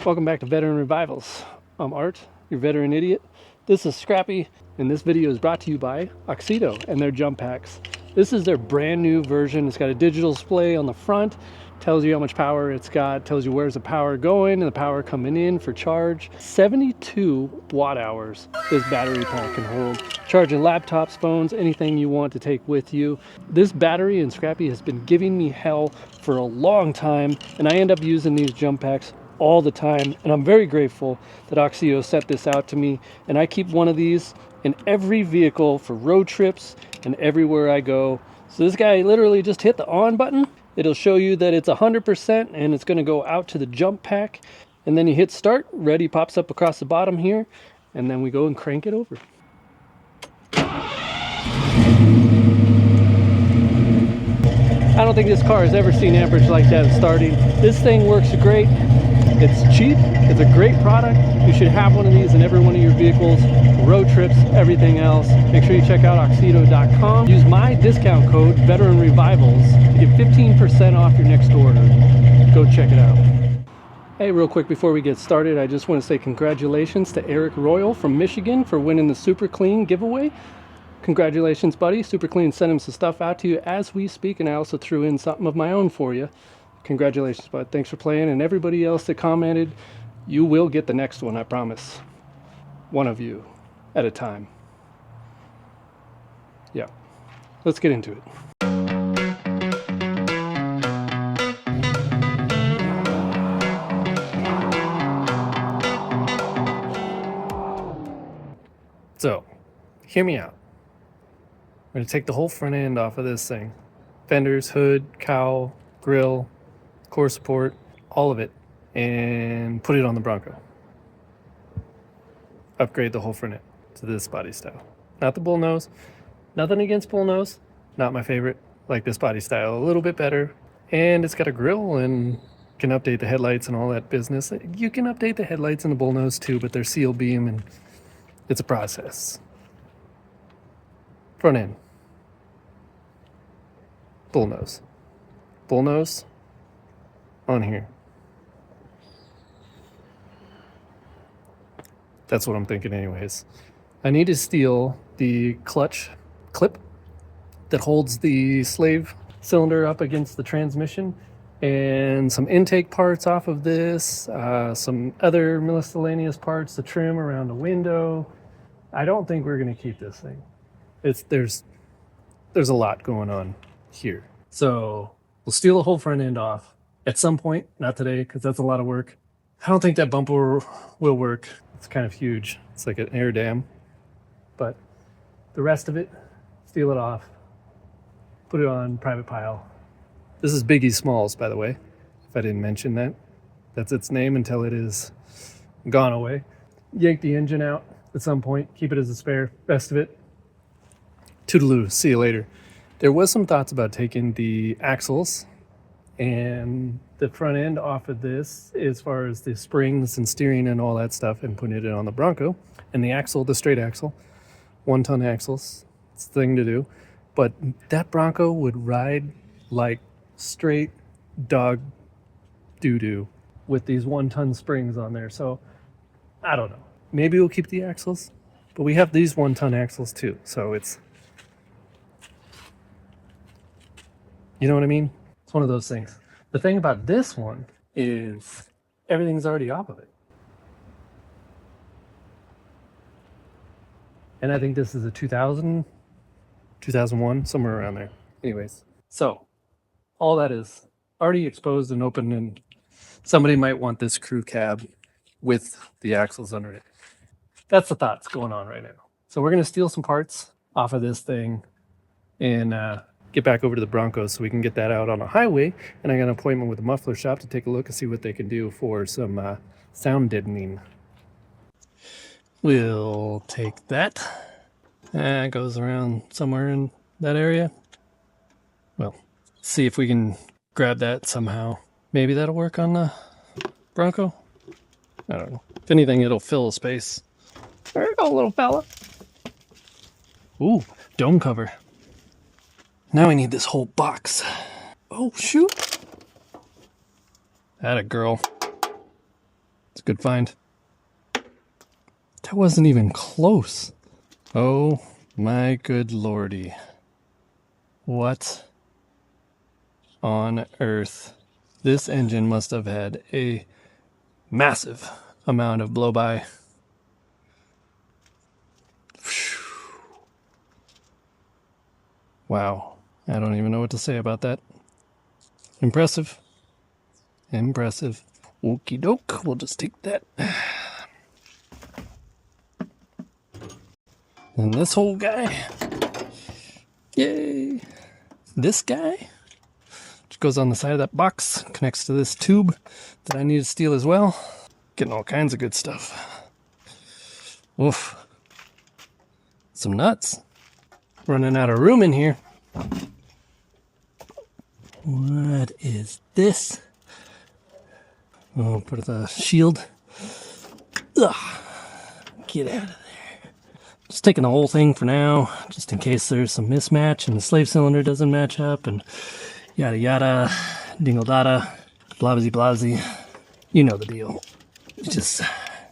Welcome back to Veteran Revivals. I'm Art, your veteran idiot. This is Scrappy, and this video is brought to you by Oxedo and their jump packs. This is their brand new version. It's got a digital display on the front, tells you how much power it's got, tells you where's the power going and the power coming in for charge. 72 watt hours this battery pack can hold. Charging laptops, phones, anything you want to take with you. This battery in Scrappy has been giving me hell for a long time, and I end up using these jump packs all the time, and I'm very grateful that Oxedo sent this out to me, and I keep one of these in every vehicle for road trips and everywhere I go. So this guy literally just hit the on button. It'll show you that it's 100% and it's going to go out to the jump pack, and then you hit start. Ready pops up across the bottom here, and then we go and crank it over. I don't think this car has ever seen amperage like that starting. This thing works great. It's cheap. It's a great product. You should have one of these in every one of your vehicles, road trips, everything else. Make sure you check out Oxedo.com. Use my discount code Veteran Revivals to get 15% off your next order. Go check it out. Hey, real quick before we get started, I just want to say congratulations to Eric Royal from Michigan for winning the Super Clean giveaway. Congratulations, buddy. Super Clean sent him some stuff out to you as we speak, and I also threw in something of my own for you. Congratulations, bud. Thanks for playing, and everybody else that commented, you will get the next one, I promise. One of you at a time. Yeah. Let's get into it. So, hear me out. I'm going to take the whole front end off of this thing. Fenders, hood, cowl, grill, core support, all of it, and put it on the Bronco. Upgrade the whole front end to this body style. Not the bullnose. Nothing against bullnose. Not my favorite. Like this body style a little bit better. And it's got a grill and can update the headlights and all that business. You can update the headlights in the bullnose too, but they're seal beam and it's a process. Front end. Bullnose. Bullnose on here. That's what I'm thinking anyways. I need to steal the clutch clip that holds the slave cylinder up against the transmission, and some intake parts off of this, some other miscellaneous parts to trim around the window. I don't think we're going to keep this thing. There's a lot going on here. So we'll steal the whole front end off at some point, not today, because that's a lot of work. I don't think that bumper will work. It's kind of huge. It's like an air dam. But the rest of it, steal it off, put it on private pile. This is Biggie Smalls, by the way, if I didn't mention that. That's its name until it is gone away. Yank the engine out at some point, keep it as a spare. Rest of it, toodaloo, see you later. There was some thoughts about taking the axles and the front end off of this as far as the springs and steering and all that stuff, and putting it on the Bronco. And the axle, the straight axle, 1-ton axles, it's the thing to do. But that Bronco would ride like straight dog doo-doo with these 1-ton springs on there. So I don't know. Maybe we'll keep the axles, but we have these 1-ton axles too. So it's, you know what I mean? It's one of those things. The thing about this one is everything's already off of it. And I think this is a 2000, 2001, somewhere around there. Anyways, so all that is already exposed and open, and somebody might want this crew cab with the axles under it. That's the thoughts going on right now. So we're going to steal some parts off of this thing and get back over to the Bronco so we can get that out on a highway. And I got an appointment with the muffler shop to take a look and see what they can do for some sound deadening. We'll take that. It goes around somewhere in that area. Well, see if we can grab that somehow. Maybe that'll work on the Bronco. I don't know. If anything, it'll fill a space. There you go, little fella. Ooh, dome cover. Now we need this whole box. Oh, shoot. Atta girl. It's a good find. That wasn't even close. Oh my good lordy. What on earth? This engine must have had a massive amount of blow-by. Wow. I don't even know what to say about that. Impressive. Impressive. Okie doke. We'll just take that. And this whole guy. Yay. This guy, which goes on the side of that box, connects to this tube that I need to steal as well. Getting all kinds of good stuff. Oof. Some nuts. Running out of room in here. What is this? Oh, put the shield. Ugh. Get out of there. Just taking the whole thing for now, just in case there's some mismatch and the slave cylinder doesn't match up and yada yada, dingle dada, blabsy blabsy. You know the deal.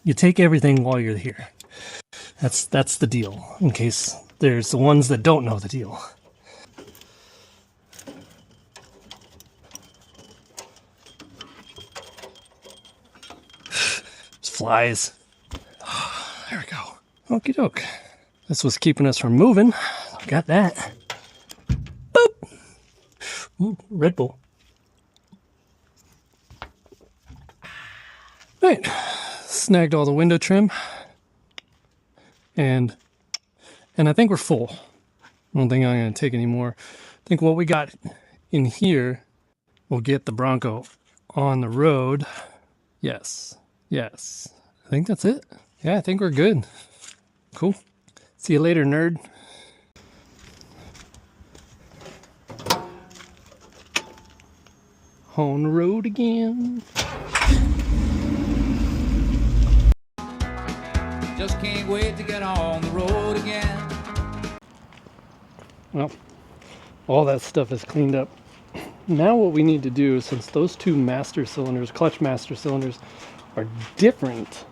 You take everything while you're here. That's the deal, in case there's the ones that don't know the deal. There's flies. There we go. Okie doke. This was keeping us from moving. Got that. Boop! Ooh, Red Bull. Right. Snagged all the window trim. And I think we're full. I don't think I'm going to take any more. I think what we got in here will get the Bronco on the road. Yes. Yes. I think that's it. Yeah, I think we're good. Cool. See you later, nerd. On the road again. Just can't wait to get on the road again. Well, all that stuff is cleaned up. Now what we need to do, since those two master cylinders, clutch master cylinders, are different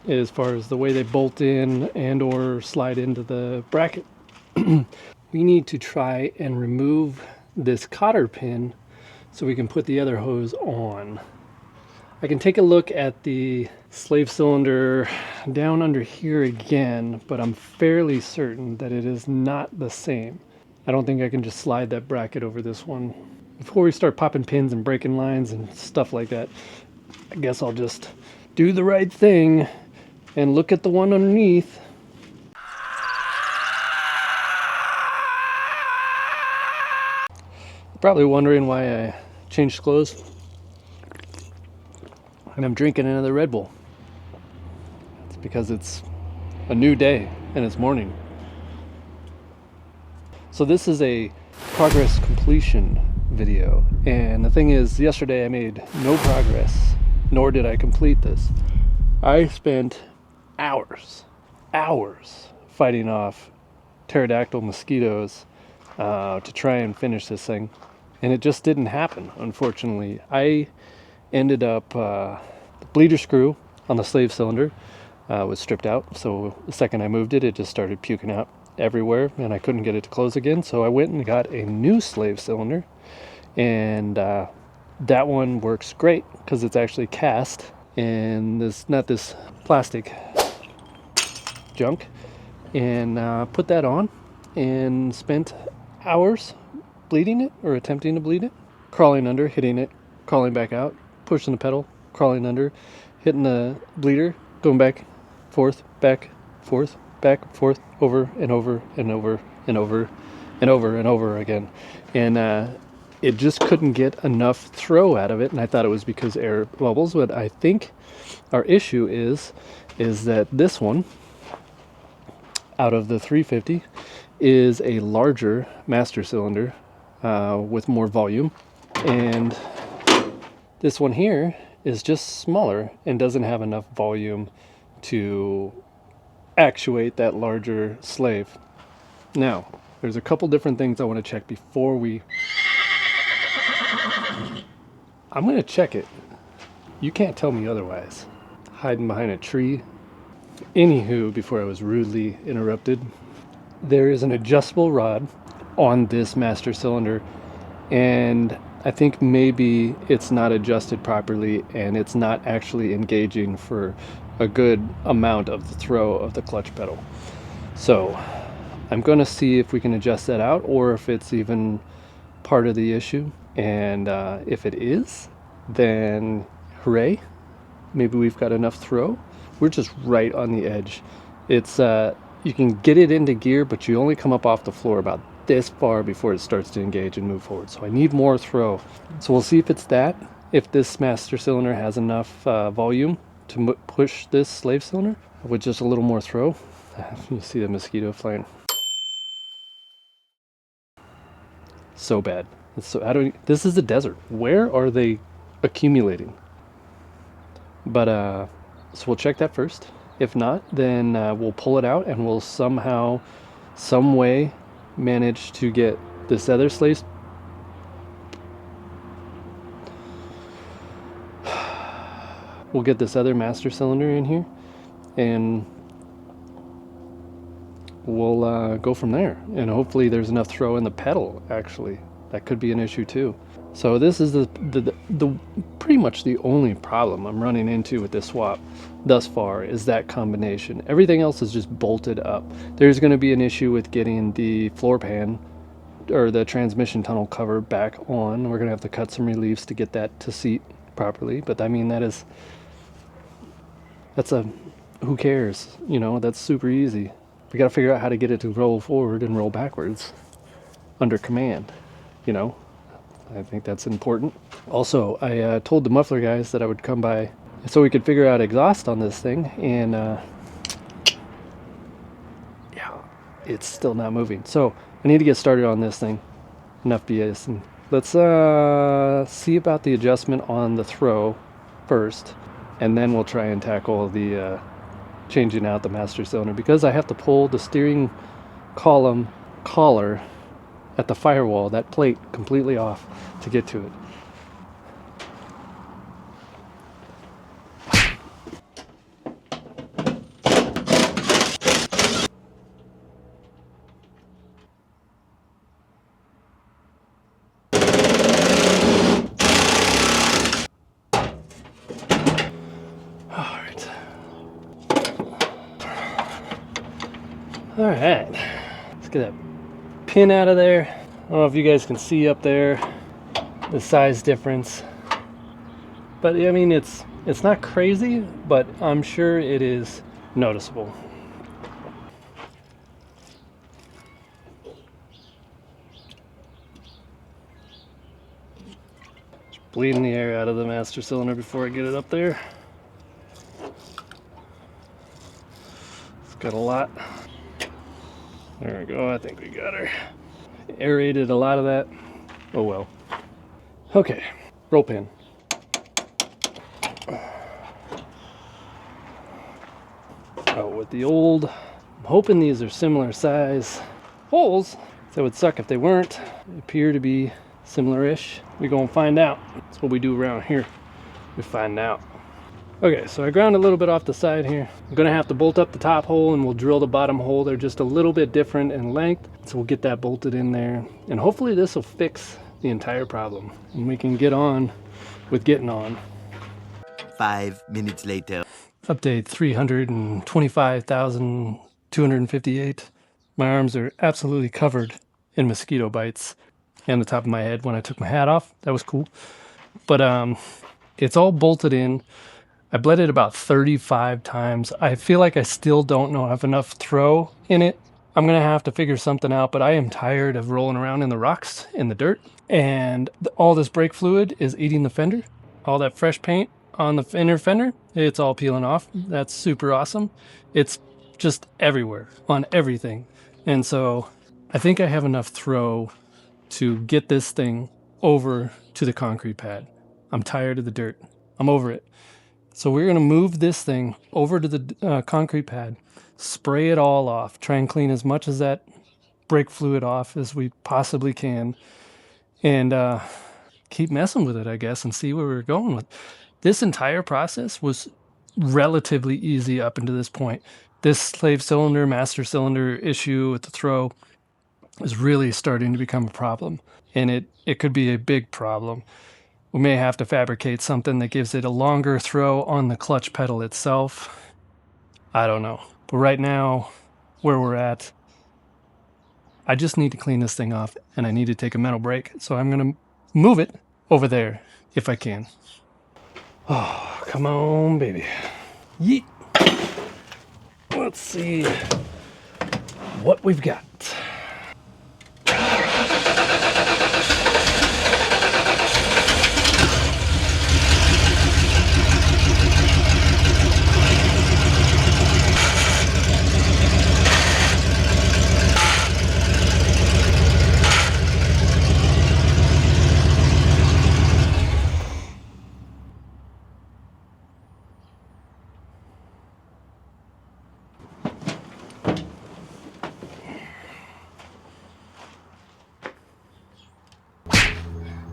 as far as the way they bolt in and or slide into the bracket, we need to try and remove this cotter pin so we can put the other hose on. I can take a look at the slave cylinder down under here again, but I'm fairly certain that it is not the same. I don't think I can just slide that bracket over this one. Before we start popping pins and breaking lines and stuff like that, I guess I'll just do the right thing and look at the one underneath. Probably wondering why I changed clothes. And I'm drinking another Red Bull. It's because it's a new day and it's morning. So this is a progress completion video. And the thing is, yesterday I made no progress, nor did I complete this. I spent hours fighting off pterodactyl mosquitoes to try and finish this thing. And it just didn't happen, unfortunately. I ended up, the bleeder screw on the slave cylinder was stripped out. So the second I moved it, it just started puking out everywhere and I couldn't get it to close again. So I went and got a new slave cylinder, and that one works great because it's actually cast and it's not this plastic junk. And put that on and spent hours bleeding it, or attempting to bleed it, crawling under, hitting it, crawling back out, pushing the pedal, crawling under, hitting the bleeder, going back, forth, back, forth, back, forth, over and over and over and over and over and over again. And it just couldn't get enough throw out of it, and I thought it was because air bubbles, but I think our issue is that this one, out of the 350, is a larger master cylinder with more volume, and this one here is just smaller and doesn't have enough volume to actuate that larger slave. Now, there's a couple different things I want to check before I'm going to check it. You can't tell me otherwise. hiding behind a tree. Anywho, before I was rudely interrupted, there is an adjustable rod on this master cylinder, and I think maybe it's not adjusted properly and it's not actually engaging for a good amount of the throw of the clutch pedal. So I'm going to see if we can adjust that out, or if it's even part of the issue. And if it is, then hooray, maybe we've got enough throw. We're just right on the edge. It's you can get it into gear, but you only come up off the floor about this far before it starts to engage and move forward. So I need more throw. So we'll see if it's that, if this master cylinder has enough volume to push this slave cylinder with just a little more throw. You see the mosquito flying. So bad. It's so, this is the desert. Where are they accumulating? But so we'll check that first. If not, then we'll pull it out and we'll somehow, some way, manage to get this other slave. We'll get this other master cylinder in here, and we'll go from there. And hopefully there's enough throw in the pedal. Actually, that could be an issue too. So this is the pretty much the only problem I'm running into with this swap thus far, is that combination. Everything else is just bolted up. There's going to be an issue with getting the floor pan or the transmission tunnel cover back on. We're going to have to cut some reliefs to get that to seat properly. But I mean, that's a, who cares? You know, that's super easy. We got to figure out how to get it to roll forward and roll backwards under command, you know. I think that's important. Also, I told the muffler guys that I would come by so we could figure out exhaust on this thing, and yeah, it's still not moving. So I need to get started on this thing. Enough BS. And let's see about the adjustment on the throw first, and then we'll try and tackle the changing out the master cylinder, because I have to pull the steering column collar at the firewall, that plate, completely off to get to it. All right, let's get that pin out of there. I don't know if you guys can see up there the size difference, but I mean, it's not crazy, but I'm sure it is noticeable. Just bleeding the air out of the master cylinder before I get it up there. It's got a lot. There we go, I think we got her. Aerated a lot of that. Oh well. Okay, roll pin. Oh, with the old, I'm hoping these are similar size holes. That would suck if they weren't. They appear to be similar-ish. We're gonna find out. That's what we do around here. We find out. Okay, so I ground a little bit off the side here. I'm gonna have to bolt up the top hole and we'll drill the bottom hole. They're just a little bit different in length. So we'll get that bolted in there. And hopefully this will fix the entire problem. And we can get on with getting on. 5 minutes later. Update 325,258. My arms are absolutely covered in mosquito bites. And the top of my head when I took my hat off. That was cool. But it's all bolted in. I bled it about 35 times. I feel like I still don't have enough throw in it. I'm gonna have to figure something out, but I am tired of rolling around in the rocks, in the dirt, and all this brake fluid is eating the fender. All that fresh paint on the inner fender, it's all peeling off. That's super awesome. It's just everywhere, on everything. And so I think I have enough throw to get this thing over to the concrete pad. I'm tired of the dirt. I'm over it. So we're going to move this thing over to the concrete pad, spray it all off, try and clean as much of that brake fluid off as we possibly can, and keep messing with it, I guess, and see where we're going with. This entire process was relatively easy up until this point. This slave cylinder, master cylinder issue with the throw is really starting to become a problem, and it could be a big problem. We may have to fabricate something that gives it a longer throw on the clutch pedal itself. I don't know. But right now, where we're at, I just need to clean this thing off, and I need to take a mental break. So I'm going to move it over there if I can. Oh, come on, baby. Yeet. Let's see what we've got.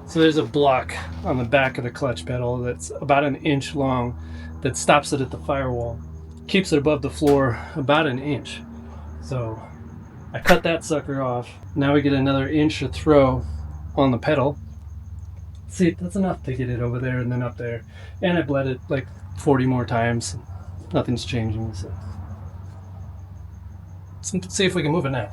So there's a block on the back of the clutch pedal that's about an inch long that stops it at the firewall. Keeps it above the floor about an inch. So I cut that sucker off. Now we get another inch of throw on the pedal. See, that's enough to get it over there and then up there. And I bled it like 40 more times. Nothing's changing. So let's see if we can move it now.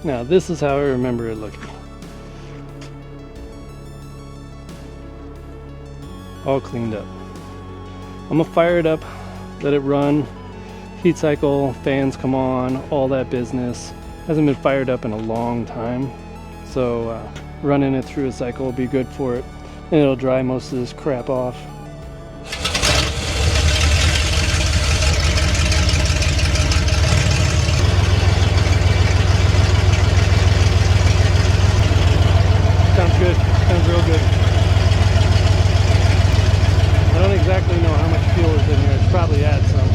Now this is how I remember it looking. All cleaned up. I'm gonna fire it up, let it run, heat cycle, fans come on, all that business. Hasn't been fired up in a long time, so running it through a cycle will be good for it, and it'll dry most of this crap off. Sounds good. Sounds real good. I don't exactly know how much fuel is in here. It's probably add some.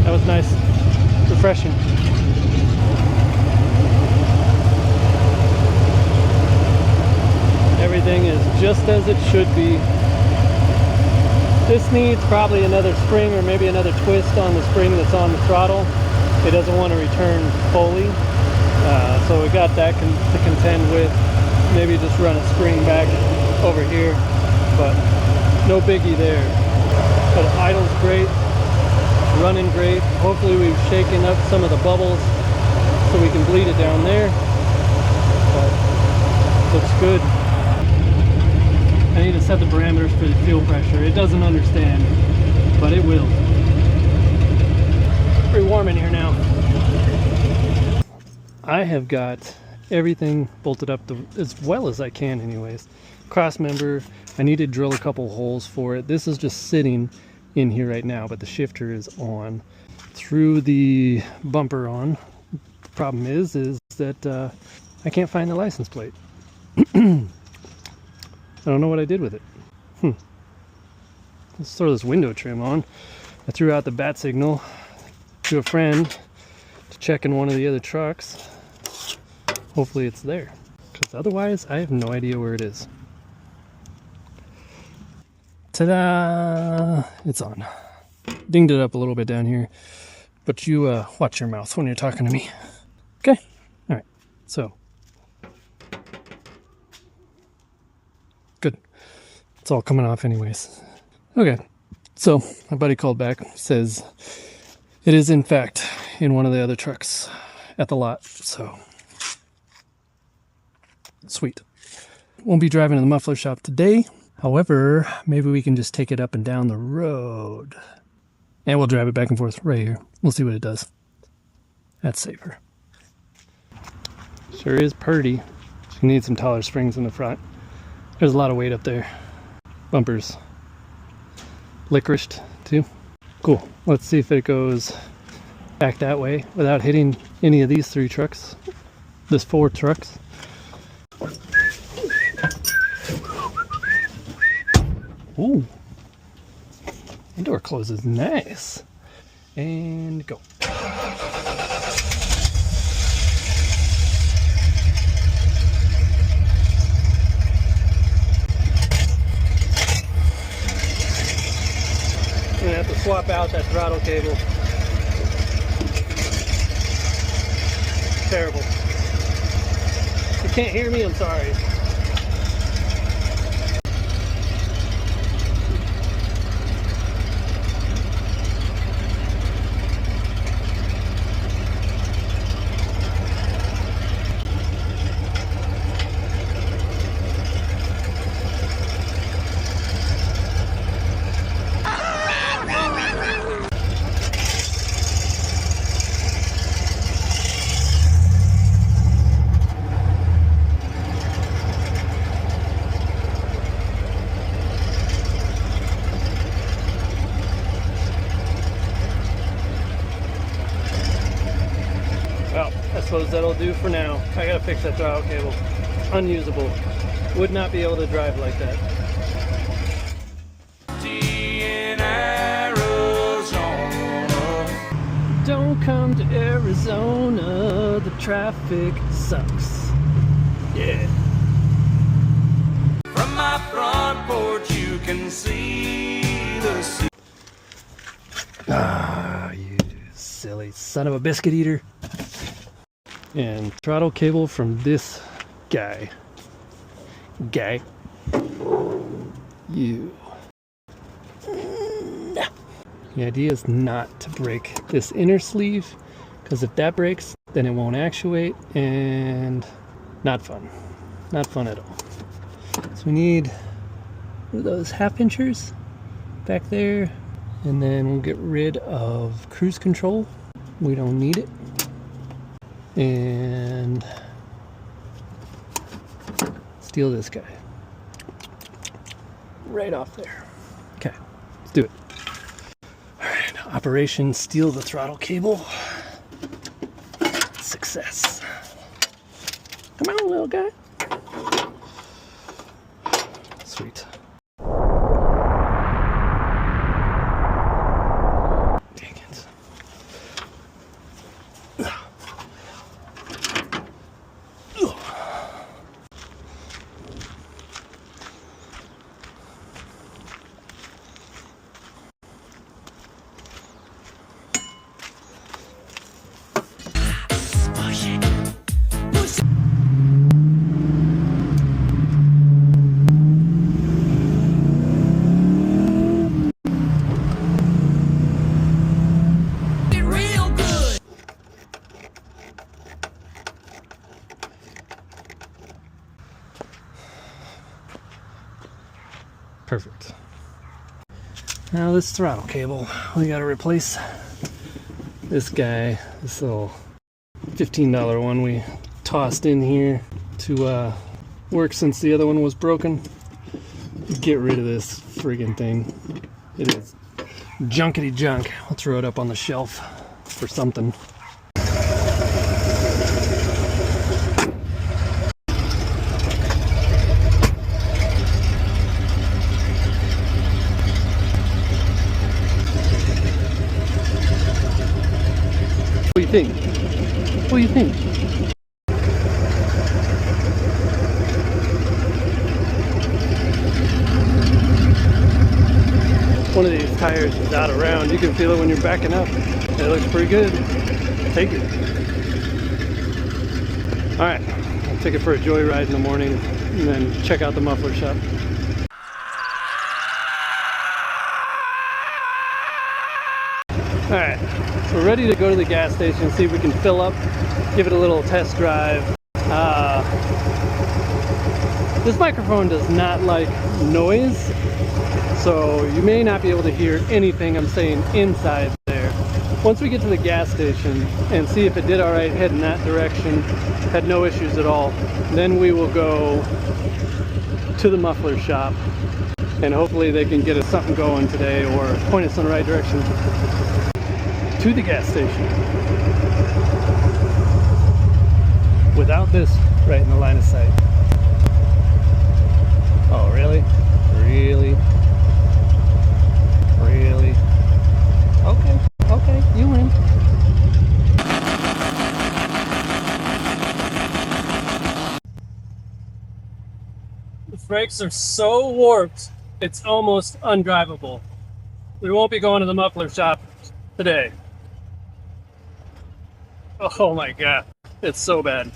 That was nice. Refreshing. Everything is just as it should be. This needs probably another spring or maybe another twist on the spring that's on the throttle. It doesn't want to return fully, so we got that to contend with. Maybe just run a spring back over here, but no biggie there. But idle's great, running great. Hopefully we've shaken up some of the bubbles so we can bleed it down there, but looks good. I need to set the parameters for the fuel pressure. It doesn't understand, but it will. Pretty warm in here now. I have got everything bolted up as well as I can anyways. cross member. I need to drill a couple holes for it. This is just sitting in here right now, but the shifter is on. Threw the bumper on. The problem is that I can't find the license plate. I don't know what I did with it. Let's throw this window trim on. I threw out the bat signal to a friend to check in one of the other trucks. Hopefully it's there, because otherwise I have no idea where it is. Ta-da! It's on. Dinged it up a little bit down here, but you watch your mouth when you're talking to me. Okay? All right. So. Good. It's all coming off anyways. Okay. So my buddy called back, says it is in fact in one of the other trucks at the lot. So sweet. Won't be driving to the muffler shop today. However, maybe we can just take it up and down the road. And we'll drive it back and forth right here. We'll see what it does. That's safer. Sure is purty. You need some taller springs in the front. There's a lot of weight up there. Bumpers. Licoriced too. Cool. Let's see if it goes back that way without hitting any of these 3 trucks. This 4 trucks. Ooh. The door closes nice. And go. I'm gonna have to swap out that throttle cable. Terrible. If you can't hear me, I'm sorry. Well, I suppose that'll do for now. I gotta fix that throttle cable. Unusable. Would not be able to drive like that. In Arizona. Don't come to Arizona. The traffic sucks. Yeah. From my front porch you can see the sea. Ah, you silly son of a biscuit eater. And throttle cable from this guy. You. The idea is not to break this inner sleeve, because if that breaks, then it won't actuate, and not fun. Not fun at all. So we need those 1/2 inchers back there, and then we'll get rid of cruise control. We don't need it. And steal this guy right off there. Okay, let's do it. All right, Operation Steal the Throttle Cable. Success. Come on, little guy. Sweet. Dang it. Perfect. Now this throttle cable, we gotta replace this guy, this little $15 one we tossed in here to worked since the other one was broken. Get rid of this friggin' thing. It is junkety junk. I'll throw it up on the shelf for something. What do you think? What do you think? One of these tires is out of round. You can feel it when you're backing up. It looks pretty good. Take it. All right, I'll take it for a joyride in the morning and then check out the muffler shop. All right, so we're ready to go to the gas station, see if we can fill up, give it a little test drive. This microphone does not like noise, so you may not be able to hear anything I'm saying inside there. Once we get to the gas station and see if it did all right, head in that direction, had no issues at all, then we will go to the muffler shop and hopefully they can get us something going today or point us in the right direction to the gas station. Without this right in the line of sight. Oh, really? Really? Really? Okay, okay, you win. The brakes are so warped, it's almost undrivable. We won't be going to the muffler shop today. Oh my god, it's so bad.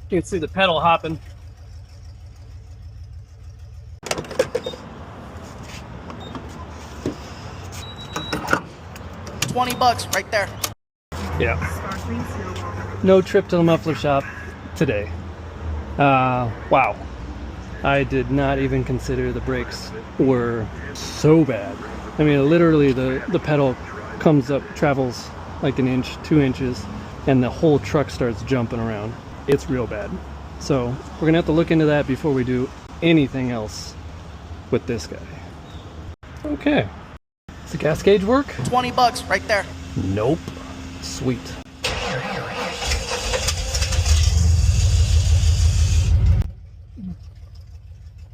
You can see the pedal hopping. $20 right there. Yeah. No trip to the muffler shop today. Wow. I did not even consider the brakes were so bad. I mean, literally the pedal comes up, travels like an inch, 2 inches, and the whole truck starts jumping around. It's real bad. So we're gonna have to look into that before we do anything else with this guy. Okay. Does the gas gauge work? $20 right there. Nope. Sweet.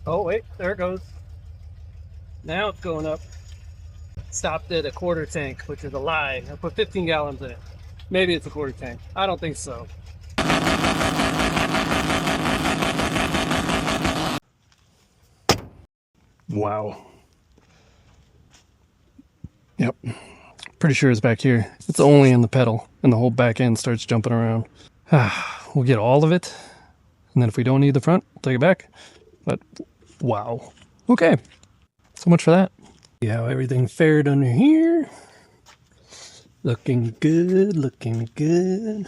Oh wait, there it goes. Now it's going up. Stopped at a quarter tank, which is a lie. I put 15 gallons in it. Maybe it's a quarter tank. I don't think so. Wow. Yep. Pretty sure it's back here. It's only in the pedal, and the whole back end starts jumping around. We'll get all of it, and then if we don't need the front, we'll take it back. But wow. Okay. So much for that. See how everything fared under here. Looking good, looking good.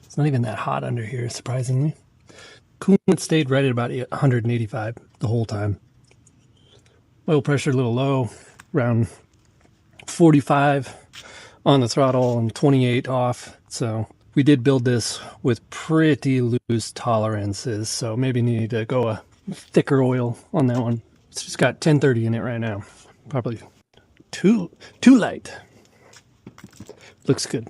It's not even that hot under here, surprisingly. Coolant stayed right at about 185 the whole time. Oil pressure a little low, around 45 on the throttle and 28 off. So we did build this with pretty loose tolerances, so maybe need to go a thicker oil on that one. It's just got 1030 in it right now. Probably too light. Looks good.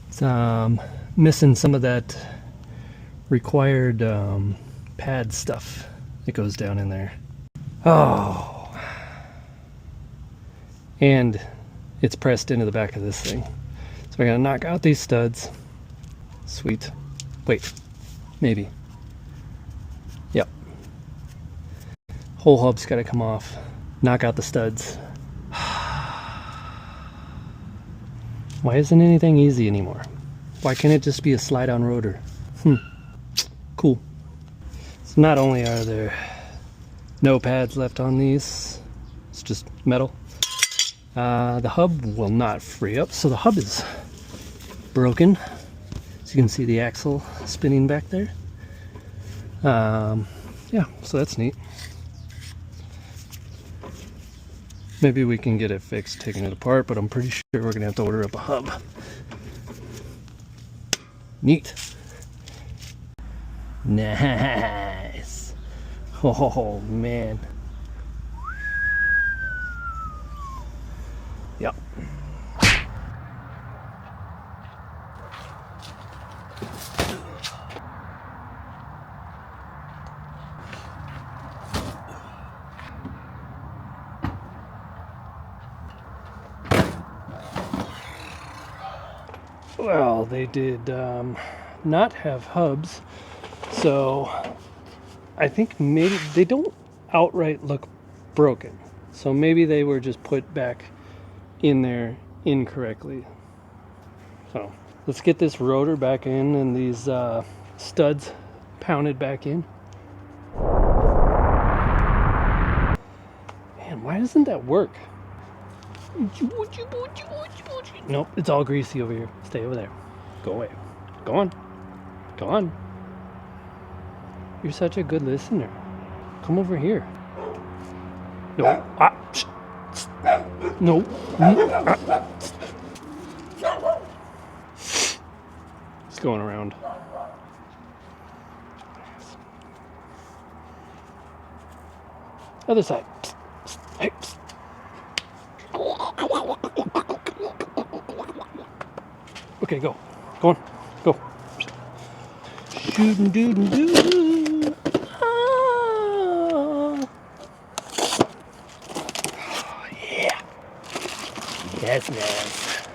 It's missing some of that required pad stuff that goes down in there. Oh. And it's pressed into the back of this thing. So I gotta knock out these studs. Sweet. Wait, maybe. Yep. Whole hub's gotta come off. Knock out the studs. Why isn't anything easy anymore? Why can't it just be a slide-on rotor? Cool. So not only are there no pads left on these, it's just metal. The hub will not free up, so the hub is broken. So you can see the axle spinning back there. Yeah, so that's neat. Maybe we can get it fixed taking it apart, but I'm pretty sure we're gonna have to order up a hub. Neat. Nice. Oh man. Yep. Well, they did not have hubs, so I think maybe they don't outright look broken. So maybe they were just put back in there incorrectly. So let's get this rotor back in and these studs pounded back in. Man, why doesn't that work? Nope, it's all greasy over here. Stay over there. Go away. Go on. Go on. You're such a good listener. Come over here. No. Ah. No. It's going around. Other side. Hey. Okay, go. Go on. Go. Shootin' doodin' doo. Ah. Oh, yeah. That's nice.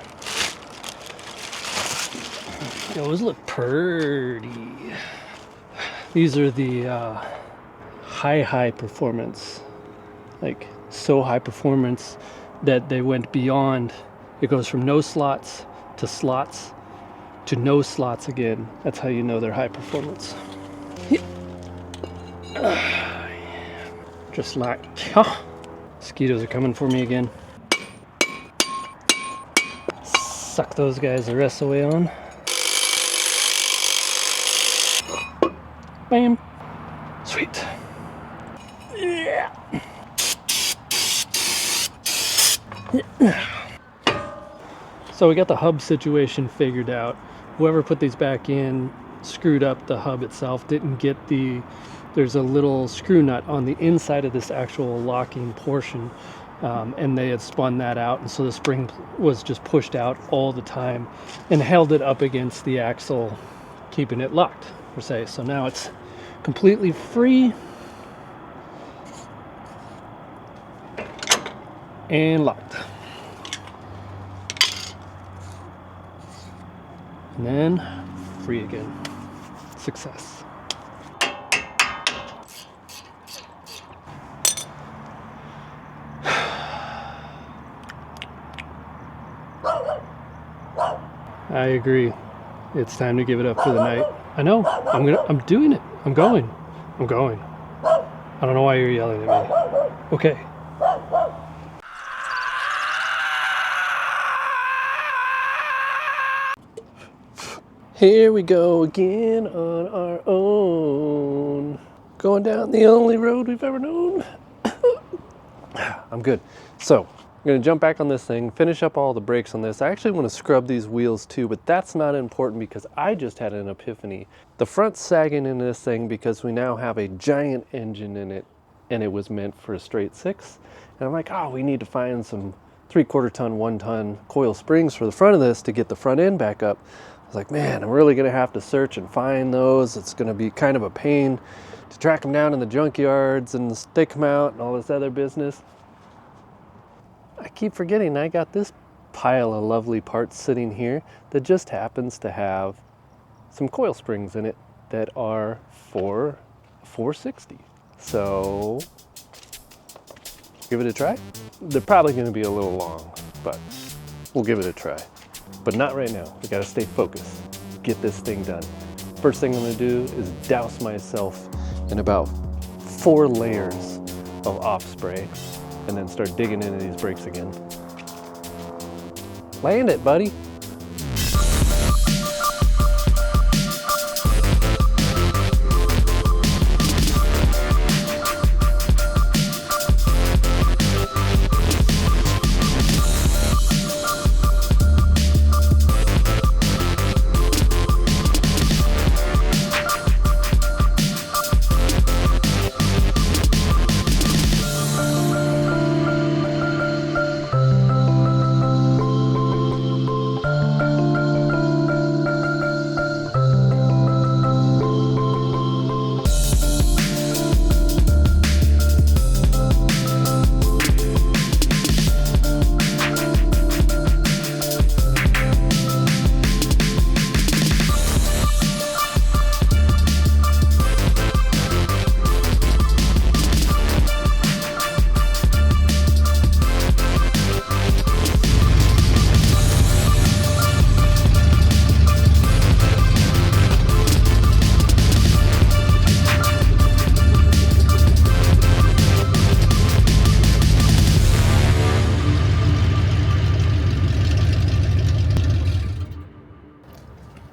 Those look pretty. These are the high performance. Like so high performance that they went beyond. It goes from no slots to slots to no slots again. That's how you know they're high performance. Just like, mosquitoes are coming for me again. Suck those guys the rest of the way on. Bam. Sweet. Yeah. So we got the hub situation figured out. Whoever put these back in screwed up the hub itself, didn't get there's a little screw nut on the inside of this actual locking portion, and they had spun that out, and so the spring was just pushed out all the time and held it up against the axle, keeping it locked, per se. So now it's completely free and locked. And then free again. Success. I agree. It's time to give it up for the night. I know. I'm doing it. I'm going. I don't know why you're yelling at me. Okay. Here we go again on our own. Going down the only road we've ever known. I'm good. So, I'm going to jump back on this thing, finish up all the brakes on this. I actually want to scrub these wheels too, but that's not important because I just had an epiphany. The front's sagging in this thing because we now have a giant engine in it, and it was meant for a straight 6. And I'm like, oh, we need to find some 3/4 ton, 1 ton coil springs for the front of this to get the front end back up. I was like, man, I'm really going to have to search and find those. It's going to be kind of a pain to track them down in the junkyards and stake them out and all this other business. I keep forgetting I got this pile of lovely parts sitting here that just happens to have some coil springs in it that are for 460. So, give it a try. They're probably going to be a little long, but we'll give it a try. But not right now. We got to stay focused. Get this thing done. First thing I'm going to do is douse myself in about 4 layers of off spray and then start digging into these brakes again. Land it, buddy.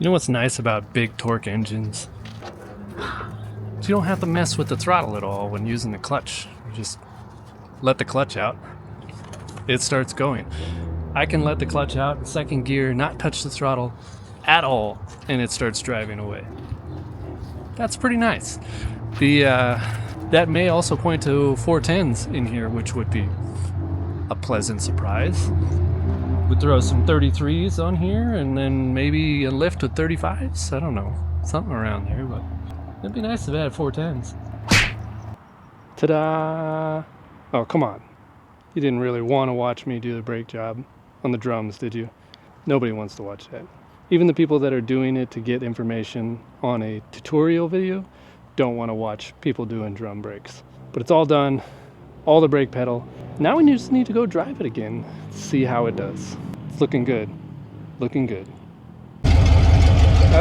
You know what's nice about big torque engines? You don't have to mess with the throttle at all when using the clutch. You just let the clutch out. It starts going. I can let the clutch out in second gear, not touch the throttle at all, and it starts driving away. That's pretty nice. That may also point to 410s in here, which would be a pleasant surprise. We'd throw some 33s on here and then maybe a lift with 35s. I don't know, something around there, but it'd be nice if it had 410s. Ta-da! Oh, come on. You didn't really want to watch me do the brake job on the drums, did you? Nobody wants to watch that. Even the people that are doing it to get information on a tutorial video don't want to watch people doing drum brakes. But it's all done, all the brake pedal. Now we just need to go drive it again, see how it does. It's looking good, looking good. All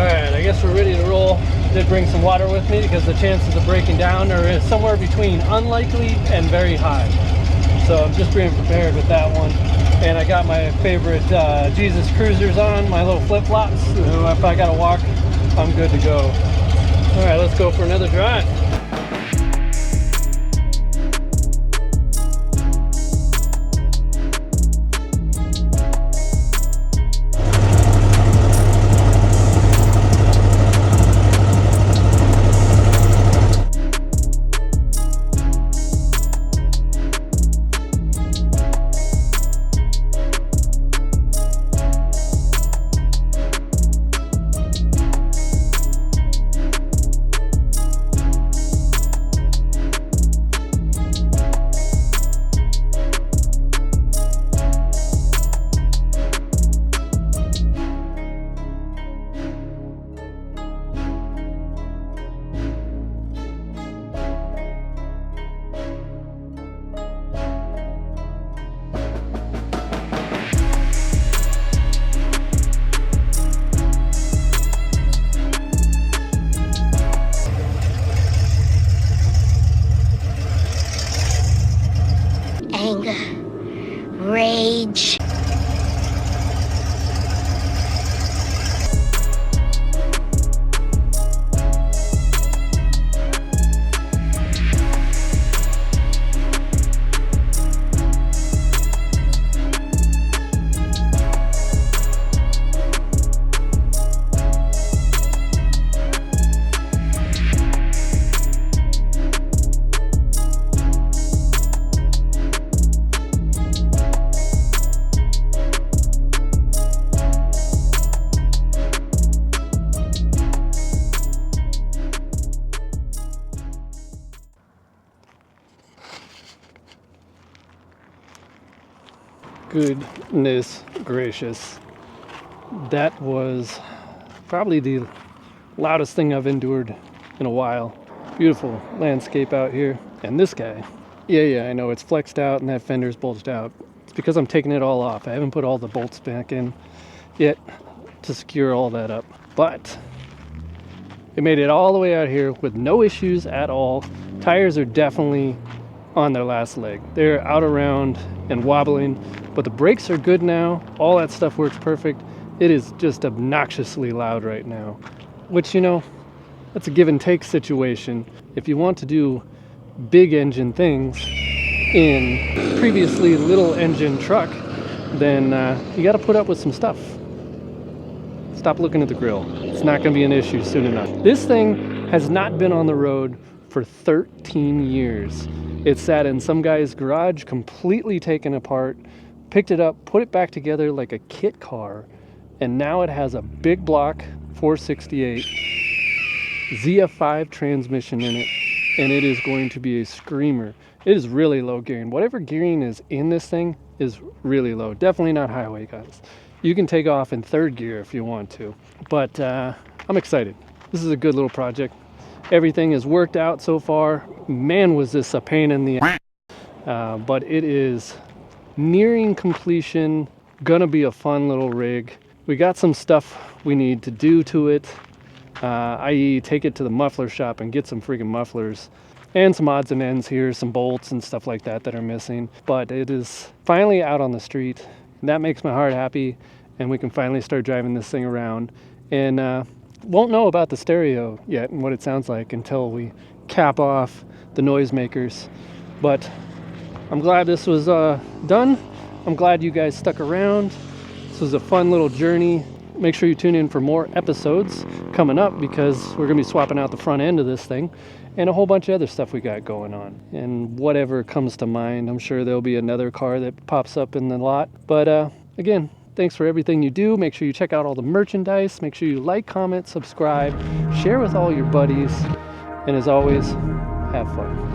right, I guess we're ready to roll. Did bring some water with me because the chances of breaking down are somewhere between unlikely and very high. So I'm just being prepared with that one. And I got my favorite Jesus Cruisers on, my little flip-flops. So if I gotta walk, I'm good to go. All right, let's go for another drive. Anger, rage. Goodness gracious. That was probably the loudest thing I've endured in a while. Beautiful landscape out here. And this guy, yeah, I know it's flexed out and that fender's bulged out. It's because I'm taking it all off. I haven't put all the bolts back in yet to secure all that up. But it made it all the way out here with no issues at all. Tires are definitely on their last leg. They're out around and wobbling, but the brakes are good now. All that stuff works perfect. It is just obnoxiously loud right now, which, you know, that's a give and take situation. If you want to do big engine things in previously little engine truck, then you got to put up with some stuff. Stop looking at the grill. It's not going to be an issue soon enough. This thing has not been on the road for 13 years. It sat in some guy's garage, completely taken apart, picked it up, put it back together like a kit car, and now it has a big block 468 ZF5 transmission in it, and it is going to be a screamer. It is really low gearing. Whatever gearing is in this thing is really low. Definitely not highway, guys. You can take off in third gear if you want to, but I'm excited. This is a good little project. Everything has worked out so far. Man, was this a pain in the ass. But it is nearing completion. Gonna be a fun little rig. We got some stuff we need to do to it, i.e. take it to the muffler shop and get some freaking mufflers and some odds and ends here, some bolts and stuff like that that are missing. But it is finally out on the street. That makes my heart happy, and we can finally start driving this thing around and won't know about the stereo yet and what it sounds like until we cap off the noisemakers. But I'm glad this was done. I'm glad you guys stuck around. This was a fun little journey. Make sure you tune in for more episodes coming up, because we're gonna be swapping out the front end of this thing and a whole bunch of other stuff we got going on. And whatever comes to mind, I'm sure there'll be another car that pops up in the lot. But again, thanks for everything you do. Make sure you check out all the merchandise. Make sure you like, comment, subscribe, share with all your buddies. And as always, have fun.